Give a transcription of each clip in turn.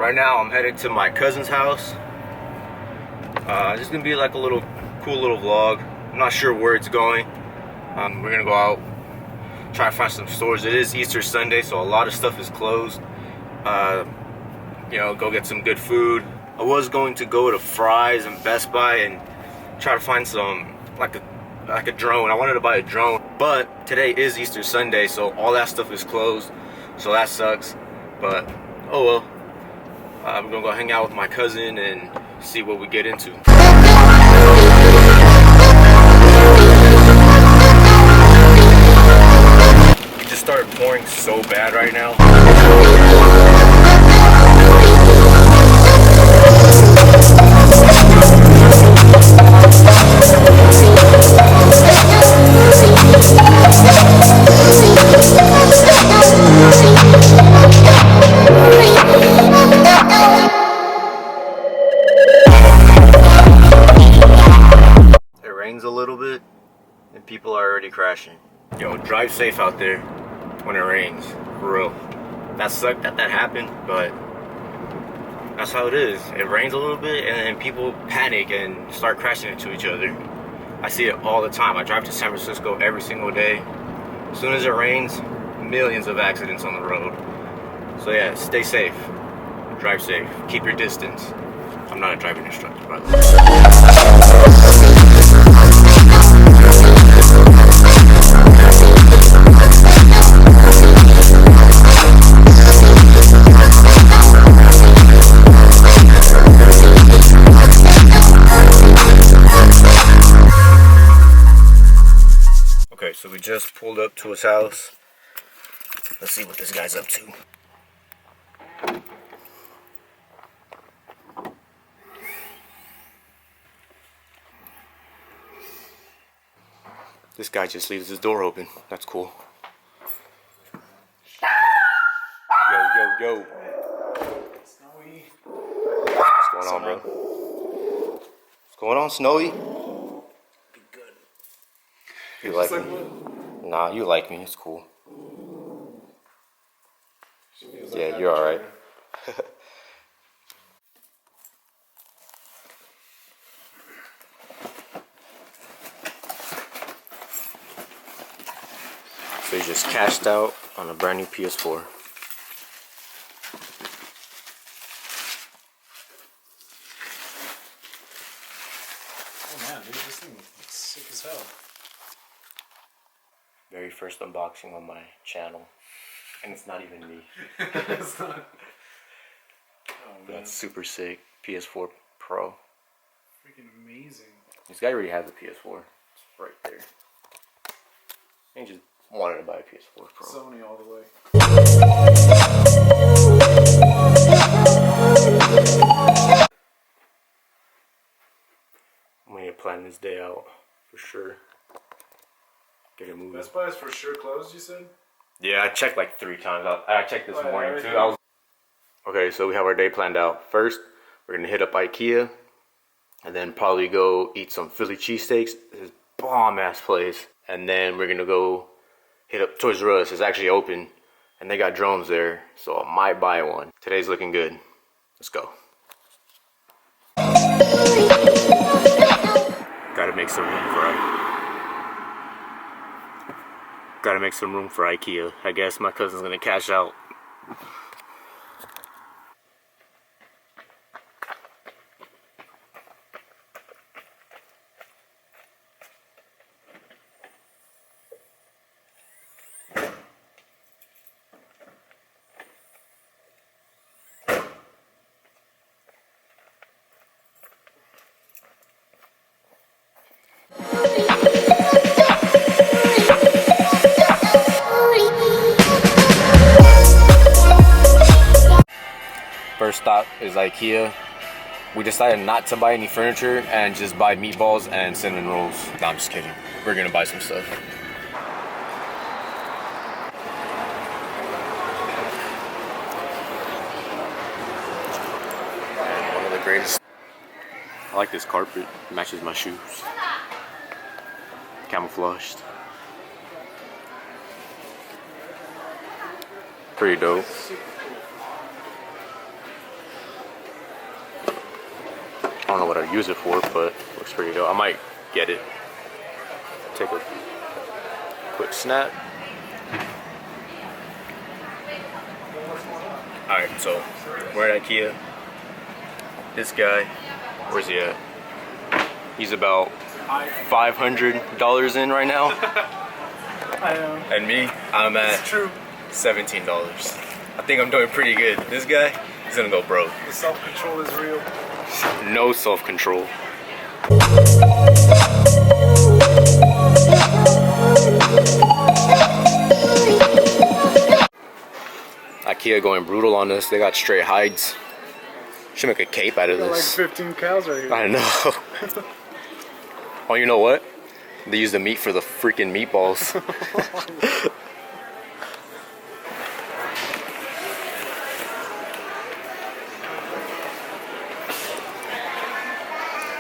Right now I'm headed to my cousin's house. This is gonna be like a cool little vlog. I'm not sure where it's going. We're gonna go out, try to find some stores. It is Easter Sunday, so a lot of stuff is closed. You know, go get some good food. I was going to go to Fry's and Best Buy and try to find some like a drone. I wanted to buy a drone, but today is Easter Sunday, so all that stuff is closed. So that sucks. But oh well. I'm gonna go hang out with my cousin and see what we get into. It just started pouring so bad right now. A little bit and people are already crashing. Yo, drive safe out there when it rains, for real. That sucked that happened, but that's how it is. It rains a little bit and then people panic and start crashing into each other. I see it all the time. I drive to San Francisco every single day. As soon as it rains, millions of accidents on the road. So yeah, stay safe, drive safe, keep your distance. I'm not a driving instructor, by the way. Okay, so we just pulled up to his house. Let's see what this guy's up to. This guy just leaves his door open. That's cool. Yo. Snowy. What's going on, bro? What's going on, Snowy? Be good. You like me? Nah, you like me. It's cool. Yeah, you're alright. So he just cashed out on a brand new PS4. Oh man, dude, this thing looks sick as hell. Very first unboxing on my channel. And it's not even me. It's not. Oh man. That's super sick. PS4 Pro. Freaking amazing. This guy already has a PS4. It's right there. He just wanted to buy a PS4 Pro. Sony all the way. I'm gonna plan this day out for sure. Get it moving. Best Buy is for sure closed, you said? Yeah, I checked like 3 times. I checked this morning too. Okay, so we have our day planned out. First, we're gonna hit up Ikea, and then probably go eat some Philly cheesesteaks. This is bomb ass place. And then we're gonna go hit up Toys R Us. It's actually open, and they got drones there, so I might buy one. Today's looking good. Let's go. Gotta make some room for Ikea. I guess my cousin's gonna cash out. First stop is Ikea. We decided not to buy any furniture and just buy meatballs and cinnamon rolls. No, I'm just kidding. We're gonna buy some stuff. And one of the greatest. I like this carpet. It matches my shoes. Camouflaged. Pretty dope. use it for, but looks pretty dope. I might get it. Take a quick snap. Alright, so we're at Ikea. This guy, where's he at? He's about $500 in right now. I know. And me, I'm at $17. I think I'm doing pretty good. This guy, he's gonna go broke. The self-control is real. No self-control. Ikea going brutal on us. They got straight hides. Should make a cape out of this. Like 15 cows right here. I know. Oh, you know what? They use the meat for the freaking meatballs.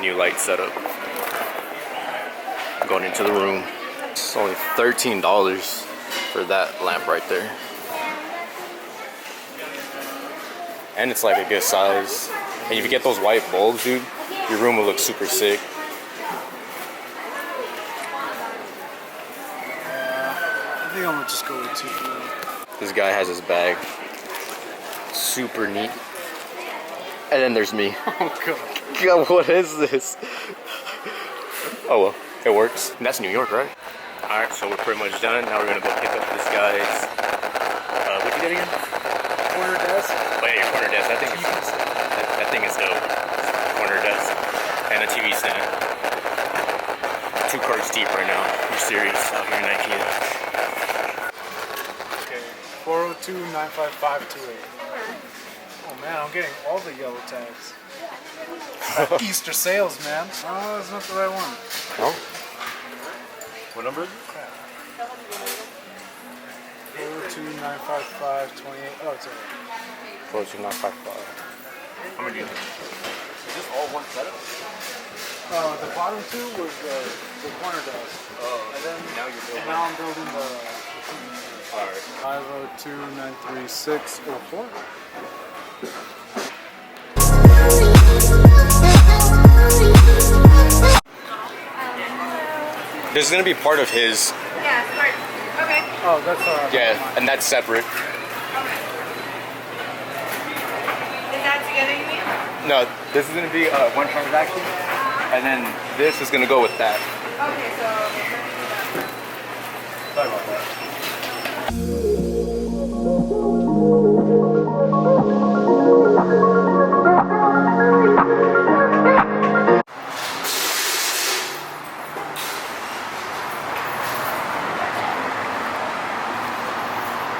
New light setup. Going into the room. It's only $13 for that lamp right there. And it's like a good size. And if you get those white bulbs, dude, your room will look super sick. I think I'm gonna just go with 2 for now. This guy has his bag. Super neat. And then there's me. Oh god. God, what is this? Oh well, it works. And that's New York, right? Alright, so we're pretty much done. Now we're gonna go pick up this guy's what you get again? Corner desk. Oh yeah, your corner desk. That thing is dope. Corner desk. And a TV stand. 2 carts deep right now. We're serious out here in Ikea. Okay. 402-95528. Oh man, I'm getting all the yellow tags. Easter sales, man. Oh, that's not the right one. No? What number is it? 402-95528. Oh, it's alright. 42955. How many do you need? Is this all one setup? The bottom 2 was the corner desk. Oh, and then now you're building. And now I'm building the Alright. 502-93604. This is gonna be part of his. Yeah, smart. Okay. Oh, that's alright. Yeah, and that's separate. Okay. Is that together, you mean? No, this is gonna be one transaction, and then this is gonna go with that. Okay, so. Sorry about that.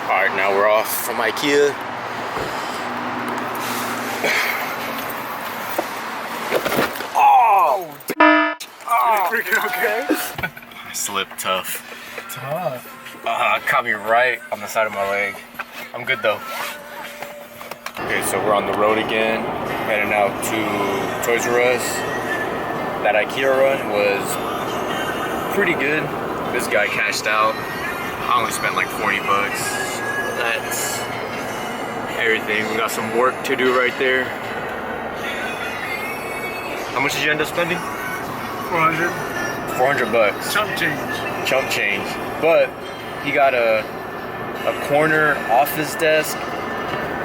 Alright, now we're off from Ikea. Oh! Freaking okay? I slipped tough. Tough. Caught me right on the side of my leg. I'm good though. Okay, so we're on the road again, heading out to Toys R Us. That Ikea run was pretty good. This guy cashed out. I only spent like 40 bucks. That's everything. We got some work to do right there. How much did you end up spending? 400. 400 bucks. Chump change. Chump change. But he got a corner office desk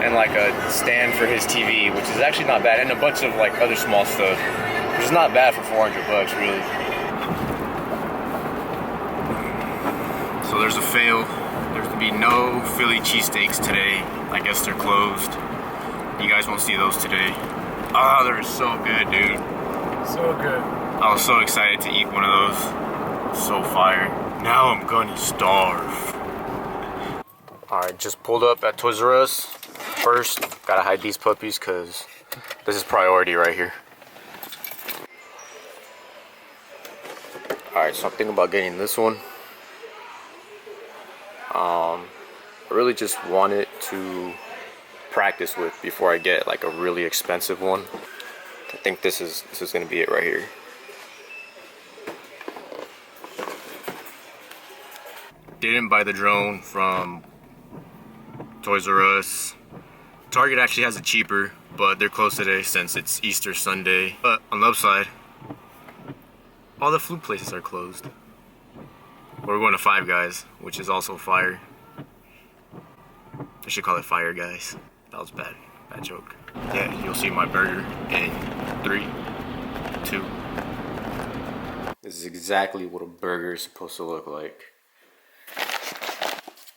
and like a stand for his TV, which is actually not bad, and a bunch of like other small stuff, which is not bad for 400 bucks really. So there's a fail. There's to be no Philly cheesesteaks today. I guess they're closed. You guys won't see those today. Ah, they're so good, dude. So good. I was so excited to eat one of those. So fire. Now I'm gonna starve. Alright, just pulled up at Toys R Us. First, gotta hide these puppies because this is priority right here. Alright, so I'm thinking about getting this one. I really just wanted to practice with before I get like a really expensive one. I think this is gonna be it right here. Didn't buy the drone from Toys R Us. Target actually has it cheaper. but they're closed today since it's Easter Sunday. But on the upside, all the food places are closed. We're going to Five Guys, which is also fire. I should call it Fire Guys. That was bad joke. Yeah, you'll see my burger in 3, 2. This is exactly what a burger is supposed to look like.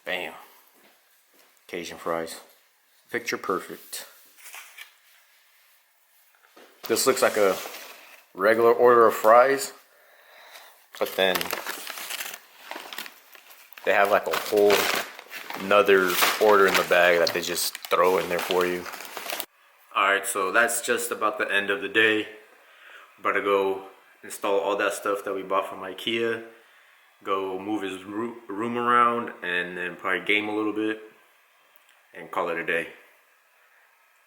Bam. Cajun fries. Picture perfect. This looks like a regular order of fries, but then they have like a whole another order in the bag that they just throw in there for you. Alright, so that's just about the end of the day. About to go install all that stuff that we bought from Ikea, go move his room around, and then probably game a little bit and call it a day.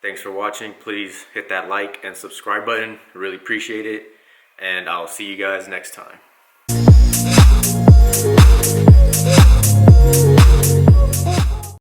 Thanks for watching. Please hit that like and subscribe button. I really appreciate it, and I'll see you guys next time.